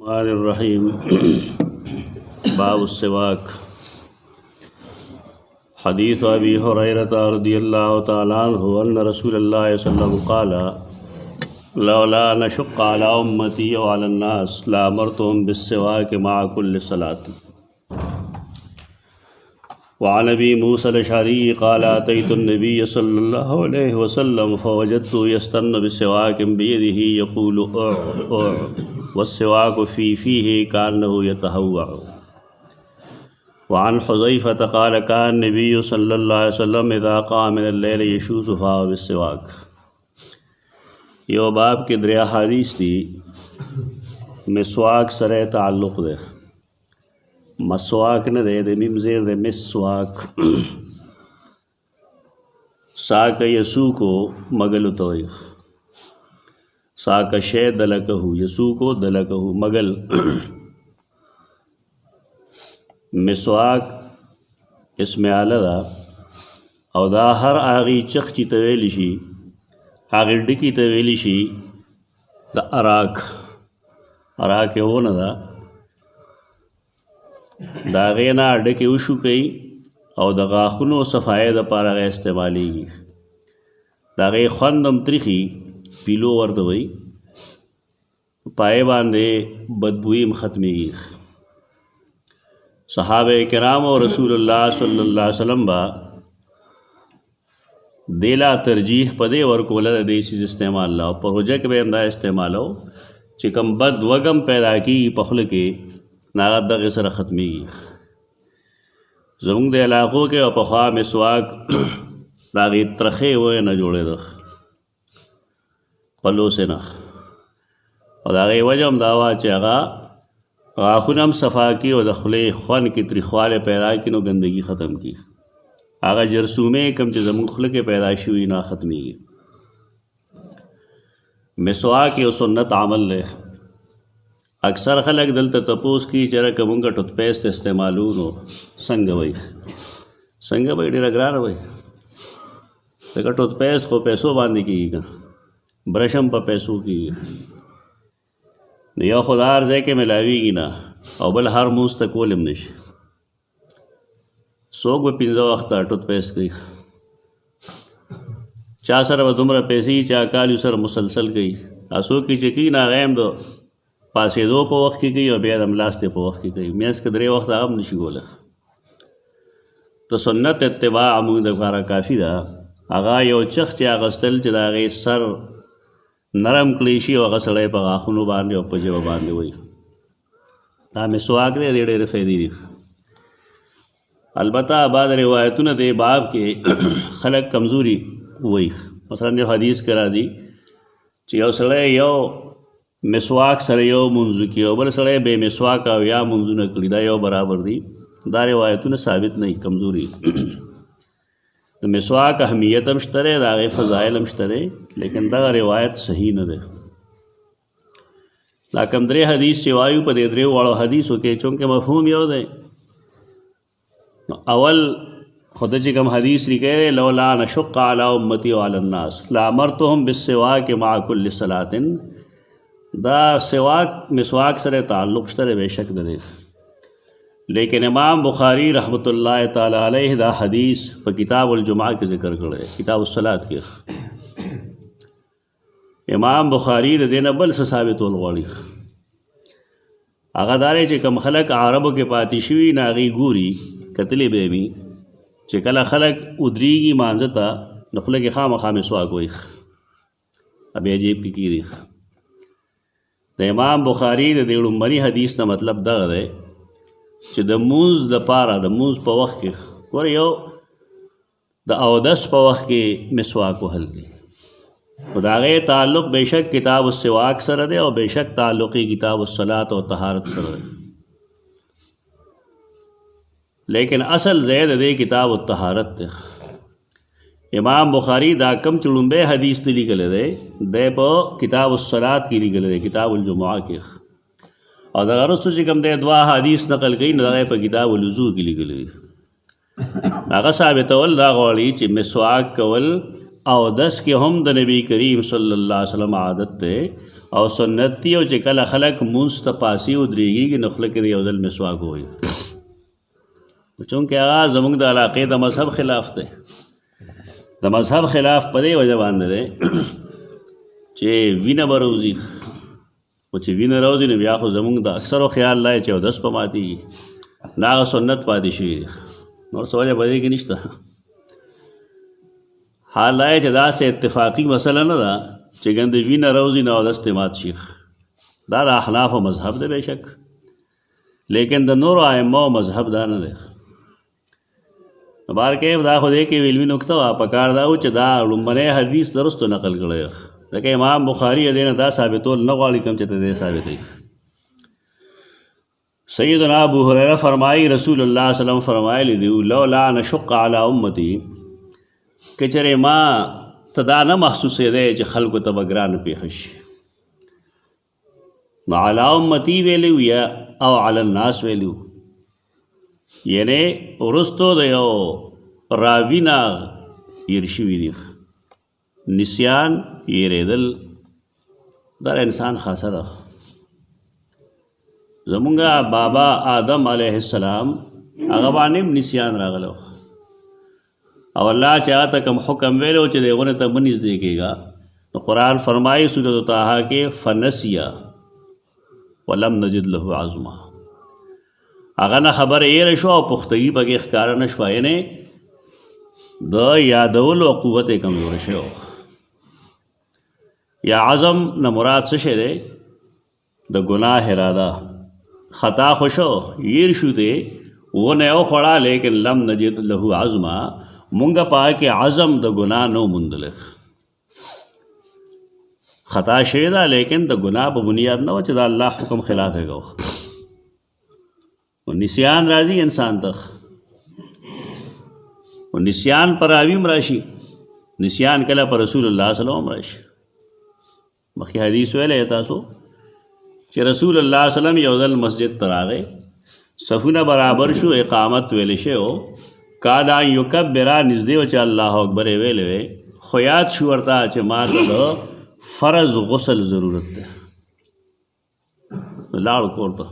الرحیم باب السواک حدیث ابی ہریرہ رضی اللہ تعالی عنہ ان رسول اللہ صلی اللہ علیہ وسلم قال لولا نشق علی امتی وعلی الناس لامرتهم بالسواک مع كل صلاة. وعن ابی موسیٰ الاشعری قال اتیت النبی صلی اللہ علیہ وسلم فوجدت یستن بالسواک بیدہ یقول والسواک فی فیہ کانہ یتہوع. وعن حذیفۃ قال کان النبی صلی اللہ علیہ وسلم اذا قام من اللیل یشوس فاه بالسواک. یو باب کے دریا حدیث دی مسواک سرے تعلق دے. مسواک نہ دے دے میم زیر دے مسواک ساک یسوکو مگل توئی ساک شے دلکہو یسوکو دلکہو مگل. مسواک اسم اعلی دا او دا ہر آغی چخ چی تویلی شی آغی ڈکی تویلی شی دا اراک ہونا دا دا غینا ڈکی وشو کئی او دا غاخونو صفائی دا پارا غی استعمالی گی. دا غی خوندم تریخی پیلو وردوئی پائے باندے بدبوئیم ختمی گی. صحابہ کرام و رسول اللہ صلی اللہ علیہ وسلم با دیلا ترجیح پدے ورکولا دا دیسیز استعمال لاؤ پر حجک بے امدہ استعمالو چکم بد وگم پیدا کی پخل کے ناغت دغی سر ختمی گی. زمونگ دے علاقوں کے او پخوا مسواک داغی ترخے ہوئے نہ جوڑے دخ پلو سے نخ اور داغی وجم داوا چاگا غاخونم صفا کی و دخلے خون کی ترخوال پیدا کی نو گندگی ختم کی. آگا جرسومے کم چی زمونگ خلق پیدا شوی نا ختمی گی. مسواک یو سنت عمل لے. اکثر خلق دلتا تپوس کی چرا کمونگا ٹوت پیسٹ استعمالونو سنگ بھئی ڈیرا گرانا بھئی لیکن ٹوت پیسٹ کو پیسو باندھی کی گا برشم پا پیسو کی گا یو خدار زے کے ملاوی گی نا او بل ہر موز تکولم نش سوک با پینزو وقتا ٹوت پیسٹ کی چا سر با دمرا پیسی چا کالیو سر مسلسل کی اسو کی چکی نا غیم دو پاسے دو پا وقت کی گئی اور بیاد املاستے پا وقت کی گئی میاس کے درے وقت آغم نشی گولا. تو سنت اتباع عمود دکارا کافی دا. آغا یو چخ چی آغستل چی دا غی سر نرم کلیشی و غسلے پا غاخونو باندے و پا جو باندے ہوئی دا مسواک دے دیڑے رفیدی دیخ. البتہ بعد روایتون دے باب کے خلق کمزوری ہوئی. مثلا جو حدیث کرا دی چی یو سڑے یو مسواک سره یو منځو کې او بل سره بے مسواک او یا منځونه کړي دا یو برابر دي. دا روایتونه ثابت نه کمزوري. د مسواک اهمیت هم شته دا غي فضایل هم شته لیکن دا روایت صحیح نه ده. دا کم درې حدیث سیوایو په دې درې واړو حدیثو کې چونکه مفهوم یو دی. اول خود چې کوم حدیث لیکي لولا نشق علی امتی وعلی الناس لامرتهم بالسواک مع كل صلاة دا سواک مسواک سره تعلق شته بے شک دے. لیکن امام بخاری رحمۃ اللہ تعالی علیہ دا حدیث پا کتاب الجمعہ کے ذکر کرے کتاب الصلاة کے. امام بخاری دا دینا بل سے ثابت الغوڑی آغا دارے چے کم خلق عربو کے پاتی شوی ناغی گوری کتلی بیمی چے کلا خلق ادریگی مانزتا نخلق خام خام مسواک ہوئی اب عجیب کی دیخ. د امام بخاری د دیړو منی حدیث نه مطلب دا دی چې د مونز د پاره د مونز په وخت کې ور یو د اودس په وخت کې مسواک وهل دی. خدای تعلق بشک کتاب السواک سره دی او بشک تعلقی کتاب الصلاۃ او طهارت سره دی. لیکن اصل زید دی کتاب الطهارت دی. امام بخاری دا کم چڑنبے حدیث تے لکھلے دے دے پا کتاب الصلاة کی لکھلے دے کتاب الجمعہ کی اور دا غرستو چکم دے دعا حدیث نقل کئی نا دا پا کتاب الوضوء کی لکھلے دے. آغا ثابتول دا غوڑی چی مسواک کول او دس کے ہم دا نبی کریم صلی اللہ علیہ وسلم عادت تے او سنت دی او چې کله خلک مونځ ته پاسي ودرېږي نو خوله کې یو ځل مسواک ووایي چونکې هغه زموږ د علاقې د مذهب خلاف دی د مذهب خلاف په دې وجه باندې دی چې وینه به روځي او چې وینه راوځي نو بیا خو زموږ د اکثرو خیال دی چې اودس په ماتېږي نه هغه سنت پاتې شوي دي نور څه وجه په دې کې نشته حال دا چې داسې اتفاقي مسله نه ده چې ګندې وینه راوځي نو اودس ته مات شي دا د احنافو مذهب دی بېشک لیکن د نورو ائمو مذهب دا نه دی بار کې دا خو دې کې علمي نقطه وه پکار دا و چې دا لومبنی حدیث درستو نقل کړی ځکه امام بخاري دې نه دا ثابتول نه غواړي کوم چې ته دې ثابتوي سیدنا ابو هریره فرمایي رسول الله صلی الله علیه وسلم فرمایلی دي لولا نشق علی امتی که چېرې ما ته دا نه محسوسېدی چې خلکو ته به ګرانه پېښه شي نو علی امتی ویلی یا او علی الناس ویلی یعنی وروستو د یو راوي نه هېر شوي دي نسیان هېرېدل دا انسان خاصه ده زمونږ بابا آدم علیه السلام هغه باندې هم نسیان راغلی او الله چې هغه ته کوم حکم ویلو چې د هغونې ته مه نږدې کېږه نو قرآن فرمایي سورة طه کې فنسیه ولم نجد له عزما هغه نه خبره ایره شو او پختګي پکې ښکاره نه شوه یعنې د یادولو قوت یې کمزوری شوی یا عزم نه مراد څه شی دی د ګناه اراده خطا خو شو یېر شو دی ونه یې وخوړه لیکن لم نجد له عزما مونږ په هغه کې عزم د ګناه نه و موندلی خطا شوې ده لیکن د ګناه په بنیاد نه و چې د الله حکم خلاف یې کوه نسیان راځي انسان ته نسیان پر راوي هم راشي نسیان کله پر رسول الله صلی الله علیه وسلم راشي مخکې حدیث ویلی تاسو چې رسول الله صلی الله علیه وسلم یو ځل مسجد ته راغی صفونه برابر شو اقامت ویلی شوی و کادا یکبره نږدې و چې الله اکبر یې ویلی وی خو یاد شو ورته چې ما ته د فرض غسل ضرورت دی لاړ کور ته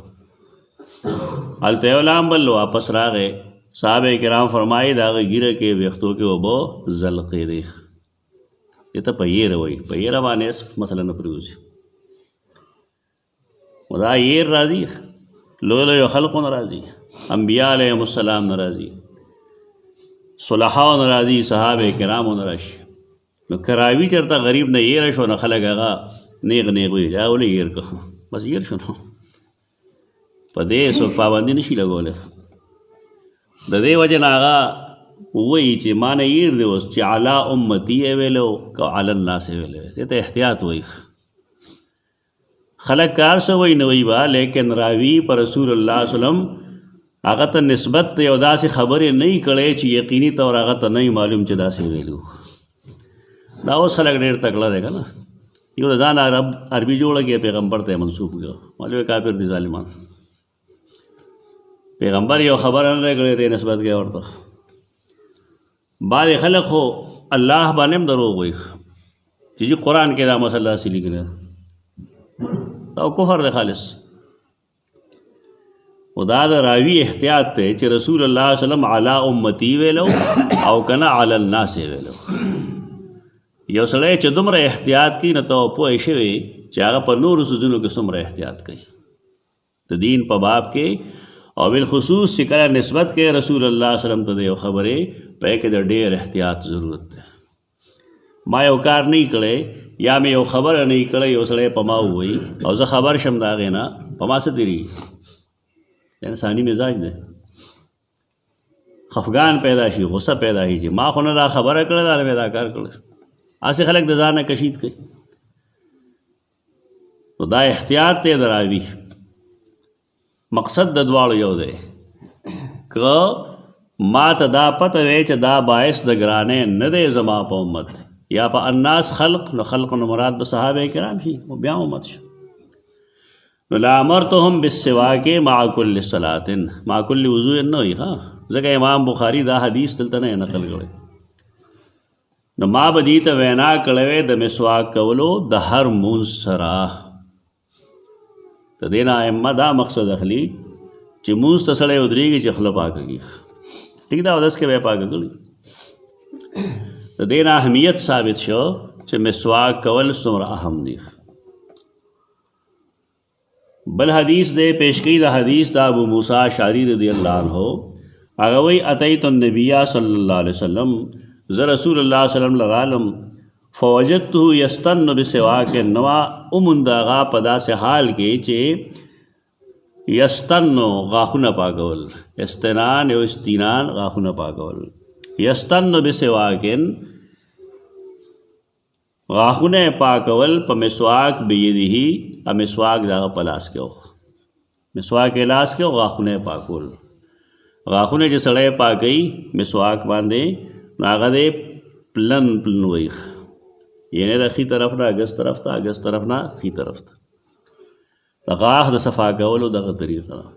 هلته یو لامبل واپس راغی صحابه کرام فرمایي د هغه ږیره کې ویښتو کې اوبه زلقې دی دې ته پهیره وایي پهیره باندې مسله نه پرېوځي نو دا یېر راځي لوی لویو خلقو نه راځي انبیا علیهم السلام نه راځي صلحاو نه راځي صحابه کرامو نه راشي نو که راوي چېرته غریب نه یېره شو نو خلک هغه نیغ نیغ وایي دا ولې یېر که بس یېر شو نو په دې څوک پابندي نه شي لګولی د دې وجه نه هغه وایي چې ما نه یېر دی اوس چې علا امتي یې ویلی که علی الناس یې ویلی دې ته احتیاط وایي خلک کار څه وایي نه وایي به لیکن راوي په رسول الله صلی الله علیه وسلم هغه ته نسبت یو داسې خبرې نه یي کړی چې یقیني طور هغه ته نه وي معلوم چې داسې ویلي دا اوس خلک ډېر تکړه دی که نه یو د ځان عربي جوړه کې پیغمبر ته یې منسوب کړه معلوم کافر دي ظالمان پیغمبر یو خبره نه دی کړې دی نسبت کې ورته بعضې خلک خو الله باندې هم دروغ وایي چې قرآن کې دا مسله داسې لیکلې ده دا کفر دی خالص و دا د راوي احتیاط دی چې رسول الله صلی الله علیه وسلم علی امتی ویلو او که نه علی الناس ویلو یو سړی چې دومره احتیاط کوي نو ته پوه شوې چې هغه په نورو څیزونو کې څومره احتیاط کوي د دین په باب کې او بالخصوص چې کله نسبت کې رسول الله صلی الله علیه وسلم ته د یو خبرې په کې د ډېر احتیاط ضرورت دی ما یو کار نه کړی یا مې یو خبره نه کړی یو سړی په ما ووایي او زه خبر شم د هغې نه په ما څه تېرېږي انساني مزاج دی خفګان پیدا شي غصه پیدا شي چې ما خو نه دا خبره کړې ده مې دا کار کړی هسې خلک د ځان نه کشید کوي نو دا احتیاط دی د راوي مقصد د دواړو یو دی که ما ته دا پته وی چې دا باعث د ګرانۍ نه دی زما په امت یا په الناس خلق نو خلق نو مراد به صحابه کرام شي او بیا امت شو نو لامرتهم بالسواک مع کل صلاة مع کل وضوء نه وي ها ځکه امام بخاري دا حدیث دلته نه نقل کړی نو ما به دې ته وینا کړې د مسواک کولو د هر مونځ سره د دې نه ائمه دا مقصد اخلي چې مونځ ته سړی ودرېږي چې خوله پاکه کړي. ټیک ده، اودس کې به یې پاکه کړي. د دې نه اهمیت ثابت شو چې مسواک کول څومره اهم دي. بل حدیث دے پیش کی دا حدیث دا ابو موسیٰ اشعری رضی اللہ عنہ هغه وی اتیت النبی صلی اللہ علیہ وسلم ز رسول اللہ صلی اللہ علیہ وسلم لغالم فوجدته یستن بسواک نوا امنداغا پدا سے حال کې چې یستن غاخونه پاکول، استنان او استینان غاخونه پاکول، یستن بسواکن غاخونه پاکول په مسواک بیده مسواک داغه پلاس کې او مسواک لاس کې غاخونه پاکول. غاخونه چې سړی پاکي مسواک باندې هغه دې پلن وي، یعنی د خي طرف نه اگست طرف ته، اگست طرف نه خي طرف ته. د غاښ د صفا کولو دغه طریقه ده.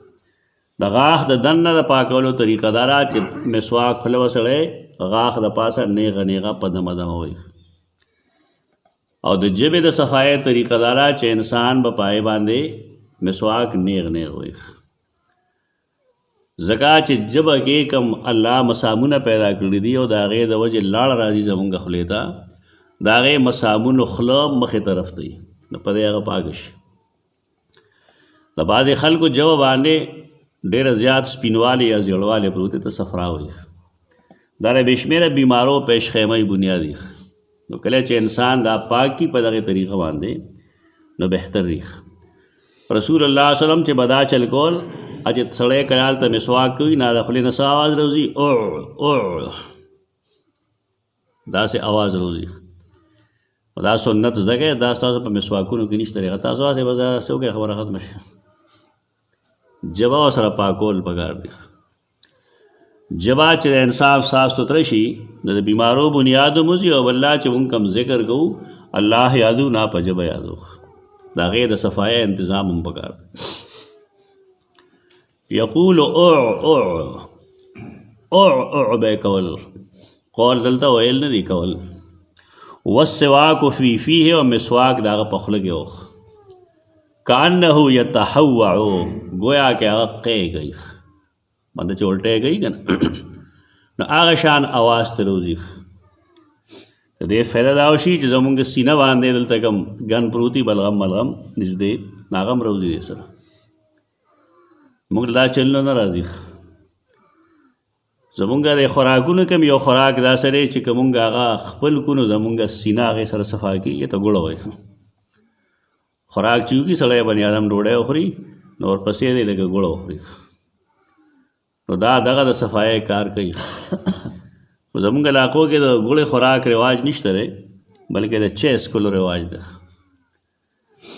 د غاښ د دننه د پاکولو طریقه دا ده چې مسواک خوله وسړی غاښ د پاسه نیغه نیغه په دمه دمه وي. او د ژبې د صفای طریقه دا ده چې انسان به پای باندې مسواک نیغ نیغ وي. ځکه چې ژبه کې کم الله مسامونه پیدا کړي دي او د هغې د وجې لاړ راځي زمونږ خولې ته، د هغې مسامونو خوله مخې طرف ته وي، نو په دې هغه پاکه شي. د بعضې خلکو ژبه باندې ډېره زیات سپینوالی یا زیړوالی پروت ته صفرا وي. دا د بې شمېره بیمارو پیش خیمه بنیادي. نو کله چې انسان دا پاک کی په دغه طریقه باندې نو بهتر دی. رسول الله صلی الله علیه وسلم چې بدا چل کول چې سړی کلال ته مسواک کوي نه د خولې نه څه آواز راوځي، او داسې آواز راوځي. دا سنت زده کوي، دا ستاسو په مسواکونو کې نشته. هغه تاسو هسې به څه وکړئ خبره ختمه شي. ژبه ورسره پاکول پکار دي. ژبه چې د انصاف صاف ستره شي د بیمارو بنیاد موزي او الله چې مونږ کم ذکر کوو الله یادو نه په ژبه یادو، د هغې د صفایه انتظام هم پکار دی. یقول او به کول، قول دلته ویل نه دی کول. والسواک فی فیه او مسواک د هغه په خوله کې و کانه یتحوع، گویا کې هغه قی گئی بنده چې الټی گئی که نه نو هغه شان اواز ته راوځي. د دې فایده دا وشي چې زمونږ سینه باندې دلته کوم ګن پروتي بلغم ملغم نږدې هغه هم راوځي دې سره. موږ دا چلنو نه راځي. زمونږ د خوراکونو کوم یو خوراک دا سره چې که مونږ هغه خپل کونو زمونږ سینه هغې سره صفا کړي ته ګوړه وایي. خوراک چې وکړي سړی بني ادم ډوډۍ وخوري نو ورپسې دی لکه ګوړه وخوري. نو دا دغه د صفایي کار کوي. خو زمونږ علاقو کې د ګوړې خوراک رواج نشته دی، بلکې د چای څښلو رواج ده.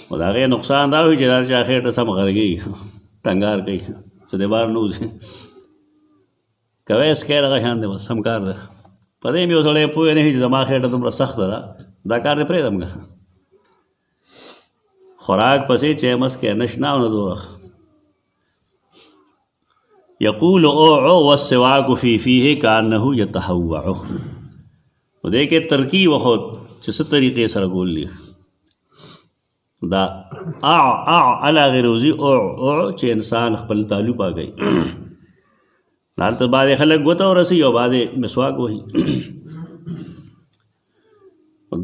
خو د هغې نقصان دا وي چې دا چا خېټه سم غرګي ټنګار کوي څه د بار نه وځي. کوی اسکی دغه شان دی، بس سم کار ده. په دې مې یو سړی پوه نه وي چې زما خېټه دومره سخته ده، دا کار دې پرېږدم که خوراک پسې چای مسکې نشنا او نه دوره. یقول او والسواک فی فیه کانه یتحوع. نو دې کې ترکیب وخت چې څه طریقې سره ګولي دا علا غیروزی او چې انسان خپل تعلق پاکوي. هلته بعضې خلک ګوته ورسوي او بعضې مسواک وهي.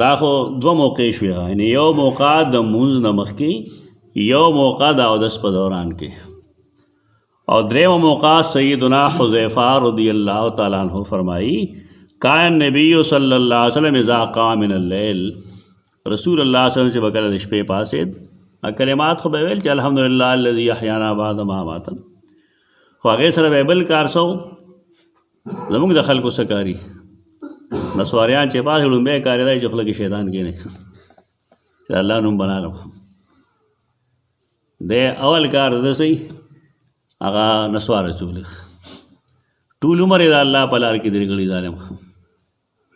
دا خو دوه موقع شوې، یعنې یو موقع د مونځ نه مخکې، یو موقع د اودس په دوران کې، او درېمه موقع سیدنا حذیفه رضی الله تعالی عنہ فرمایي کان نبی صلی الله علیه وسلم اذا قام من اللیل، رسول الله صلی الله علیه وسلم چې به کله د شپې پاسېد کلمات خو به ویل چې الحمدلله الذي احیانا بعد ما اماتنا، خو هغې سره به بل کار سو زمونږ د خلکو څه کاري نسواریان چې پاسې لومبی کار دی چې خوله کې شیطان کښېني چې الله نوم بنالم. دی اول کار د صحیح هغه نسوار اچولی، ټول عمر یې د الله په لار کې درېږلي ظالم،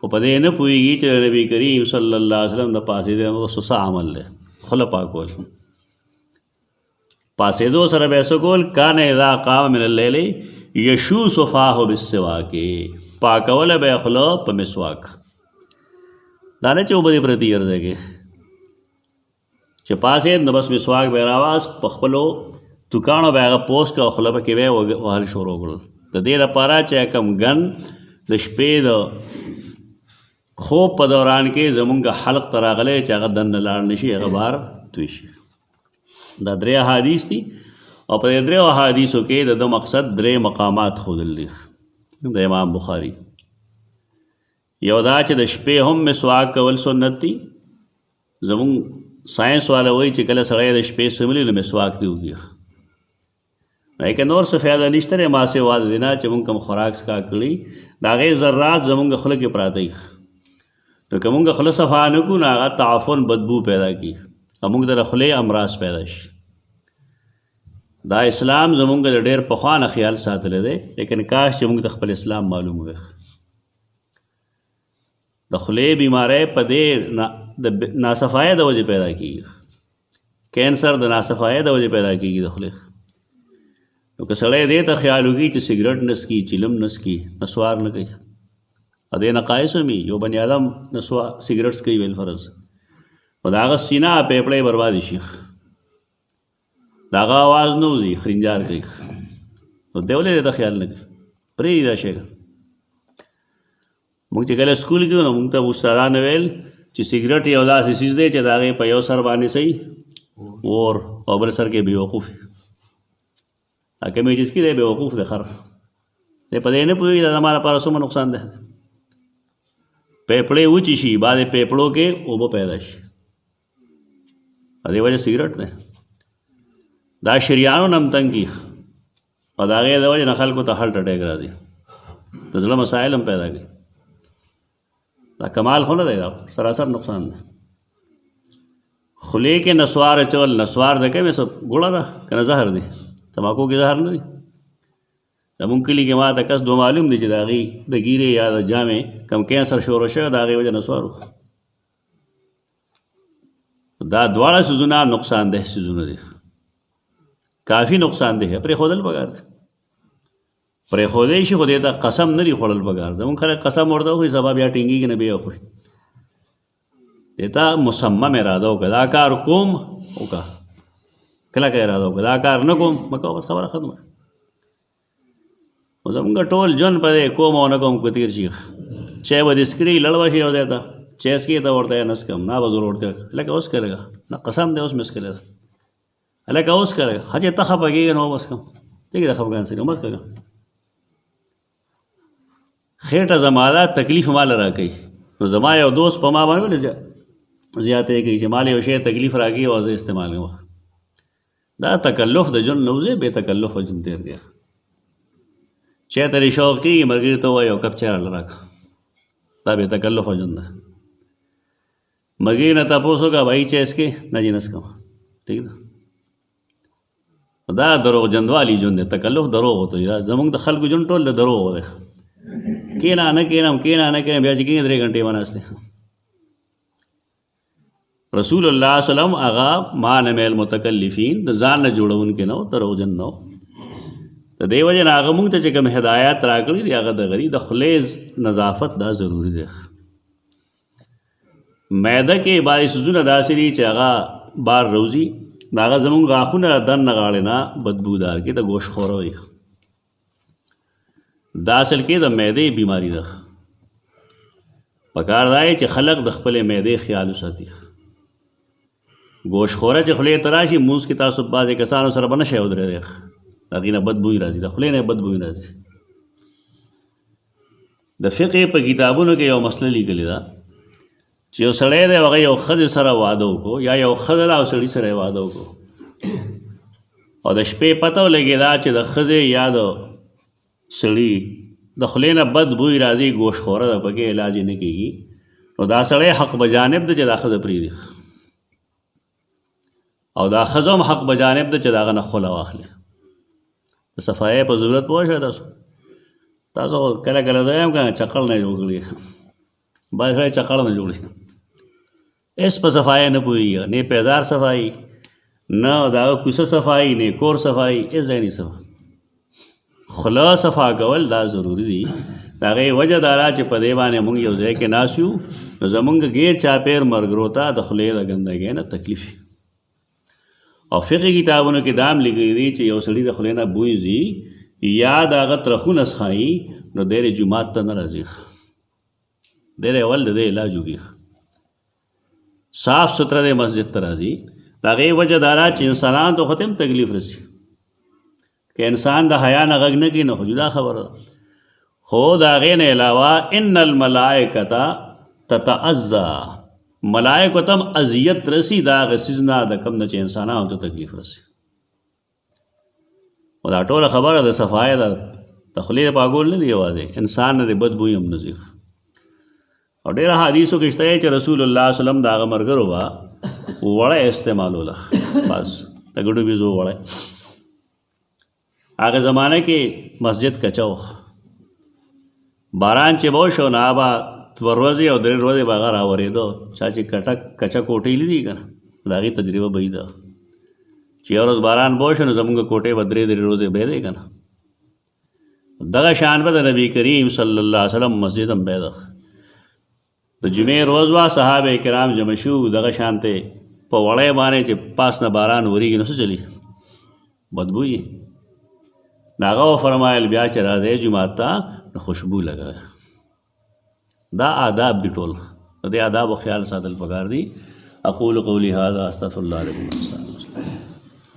خو په دې نه پوهېږي چې نبي کریم صلی الله علیه وسلم د پاسېدو څه عمل دی، خوله پاکول. پاسېدو سره به یې څه کول، کان اذا قام من اللیل یشوس فاه بالسواک، پاکوله به یې خوله په مسواک. دا نه چې اوبه دې پرتې هر ځای کې چې پاسې نو بس مسواک به راواز په خپلو دوکانو به هغه پوسټ او خوله به کې به وهل شروع کړل د دې لپاره چې کم ګن د شپې د خوب په دوران کې زمونږ حلق ته راغلی چې هغه دننه لاړ نه شي هغه بهر توی شي. دا 3 احادیث دي او په دې 3 احادیثو کې د مقصد 3 مقامات ښودل دي د امام بخاري. یو دا چې د شپې هم مسواک کول سنت دي. زمونږ ساينس والا وایي چې کله سړی د شپې سملی نو مسواک دی وکړي که نور څه فایده نشته دی ما سوا د دې نه چې مونږ کوم خوراک څښاک کړي د هغې ذرات زمونږ خوله کې پراته وي نو که مونږ خوله صفا نه کړو نو هغه تعفن بدبو پیدا کړي او مونږ د خولې امراض پیدا شي. دا اسلام زمونږ د ډېر پخوانه خیال ساتلی دی لیکن کاش چې مونږ د خپل اسلام معلوم وي. د خولې بیماری په دې د ناصفایۍ د وجې پیدا کېږي. کینسر د ناصفایۍ د وجې پیدا کېږي د خولې. نو که سړی دې ته خیال وکړي چې سګرټ نه څکي چلم نه څکي نسوار نه کوي او دې نقایص هم یو بني آدم سګرټ څکوي ویل فرض نو د هغه سینه پیپړی بربادي شي د هغه آواز نه وځي خرنجار کوي نو دی ولې دې ته خیال نه کوي پرېږدي دا شی. موږ چې کله سکول کې نو موږ ته استادانو ویل چې سګرټ یو داسې څیز دی چې د هغې په یو سر باندې صحیح اور او بل سر کې بېوقوف کمی چیز کی دی بیوقوف دی خر دی په دې نه پوهېږي دا زما لپاره څومره نقصان دی. پیپړې وچې شي بعضې پیپړو کې اوبه پیدا شي په دې وجه سګرټ دی. دا شریانو نه هم تنګ کي او د هغې د وجې نه خلکو ته هارټ اټیک راځي د زړه مسایل هم پیدا کوي. دا کمال خو نه دی دا سراسر نقصان دی. خولې کې نسوار اچول نسوار د کومې څه ګوړه ده که نه زهر دی تماکو کې زهر نه دی. زمونږ کلي کې ما ته کس دو معلوم دی چې د هغې د ګیرې یا د جامې کم کینسر شروع شوی د هغې وجه نسوار وکړه. دا دواړه څیزونه نقصان ده څیزونه دي کافي نقصان دی. پرېښودل پکار دی پرېښودی شي خو دې ته قسم نه دي خوړل پکار. زمونږ خلک قسم ورته وخوري سبا بیا ټینګېږي نه بیا وخوري. دې ته مصمم اراده وکړه دا کار کوم وکړه کله که اراده وکړه دا کار نه کوم مه کوه بس خبره ختمه. خو زمونږ ټول ژوند په دې کوم او نه کوم کې تېر شي. چای به دې څکري لړ به شي یو ځای ته چای څکې ته ورته یې نه څکم نه به زه ورته هلکه اوس کړېږه نه قسم دی اوس مې څکلی ده هلکه اوس کړېږه ښه چې ته خفه کېږې نو وبس کړم ټیک ده خفګان څکم بس کړه خېټه زما ده تکلیف ماله را کوي نو زما یو دوست په ما باندې ولې زیاتې کوي چې مال یو شی تکلیف را کوي او زه استعمال کوم. دا تکلف د ژوند نه وځي بې تکلفه ژوند تېر دی. چای ته دې شوق کېږي ملګري ته ووایي یو کپ چای راله راکړه دا بې تکلفه ژوند ده. ملګري نه تپوس وکړه بھائی چای څکې نه جي نه څکم ټیک ده. دا دروغجنوالی ژوند دی تکلف دروغ ورته وایي. دا زموږ د خلکو ژوند ټول د دروغ دی. کېنه نه کېنم کېنه نه کېنم بیا چې کېنې 3 غنټې به ناست دی. رسول الله صلی الله علیه وسلم هغه ما نه من المتکلفین د ځان نه جوړونکي نه و دروغجن نه و. د دې وجې نه هغه موږ ته چې کوم هدایات راکړي دي هغه د غري د خولې نظافت دا ضروري دی. معده کې بعضې څیزونه داسې دي چې هغه بار روزي نو هغه زمونږ غاښونه دننه غاړې نه بدبودار کې د ګوشت خوره وي. دا اصل کې د معدې بیماری ده. پکار دا چې خلق د خپلې معدې خیال وساتي. گوشت خوره چې خولې ته راشي مونځ کې تاسو بعضې کسانو سره به نشئ ودرېدی د هغې نه بد بوی راځي د خولې نه بد بوی راځي. د فقې په کتابونو کې یو مسله لیکلې ده چې یو سړی دی هغه یو ښځې سره واده وکړو یا یو ښځه ده او سړي سره یې واده وکړو او د شپې پته ولګېده چې د ښځې یا د سړي د خولې نه بد بوی راځي گوشت خوره ده پکې علاج یې نه کېږي نو دا سړی حق بجانب ده چې دا ښځه پرېږدي او دا ښځه هم حق بجانب ده چې د هغه نه خوله واخلي. د صفایۍ په ضرورت پوه شوی تاسو کله کله زه یم که چقړ نه جوړ کړي بعضې سړی چقړ نه جوړ شي هېڅ په صفایۍ نه پوهېږي نه پیزار صفایي نه د هغه کوڅه صفایي نه کور صفایي هېڅ ځای نه صفا. خوله صفا کول دا ضروري دي. د هغې وجه دا ده چې په دې باندې مونږ یو ځای کې ناست یو نو زمونږ غیر چاپېر ملګرو ته د خولې د ګندګۍ نه تکلیف وي او فقه کتابونو کې دام لیکلي دي چې یو سړي د خولې نه بوی ځي یا د هغه ترخونه څښایي نو دی جومات ته نه راځي، دی اول د دې علاج وکړي، صاف ستھرا دی مسجد ته راځي. د هغې وجه دا ده چې انسانانو ته خو ته هم تکلیف رسي، که انسان د حیا نه غږ نه کړي نو خو جدا خبره ده. خو د هغې نه علاوه ان الملائکة تتعزا، ملائکو ته هم اذیت رسي د هغه څیز نه د کوم نه چې انسانانو ته تکلیف رسي. او دا ټوله خبره د صفایه ده، د خولې د پاکول نه دی یوازې، انسان نه د بد بوی هم نه ځي. او ډېره حدیثو کې شته چې رسول الله صلی الله علیه وسلم د هغه ملګرو به وړی استعمالوله، بس د ګډو بیزو وړی. هغه زمانه کې مسجد کچه و، باران چې به وشو نو هغه به 2 ورځې او 3 ورځې به هغه راورېده. چا چې کچه کوټې لیدي که نه د هغې تجربه به وي ده چې یو ورځ باران به وشو نو زمونږ کوټې به 3 ورځې به دی که نه. دغه شان به د نبي کریم صلی الله علیه وسلم مسجد هم به ده. د جمعې روز به صحابه کرام جمع شو دغه شانته په وړی باندې چې پاس نه باران وریږي نو څه چلي بدبوي. هغه وفرمایل بیا چې راځئ جومات ته نو خوشبو لګوئ. دا آداب دي ټول، د دې آدابو خیال ساتل پکار دي. اقول قولی هذا استغفر الله لكم.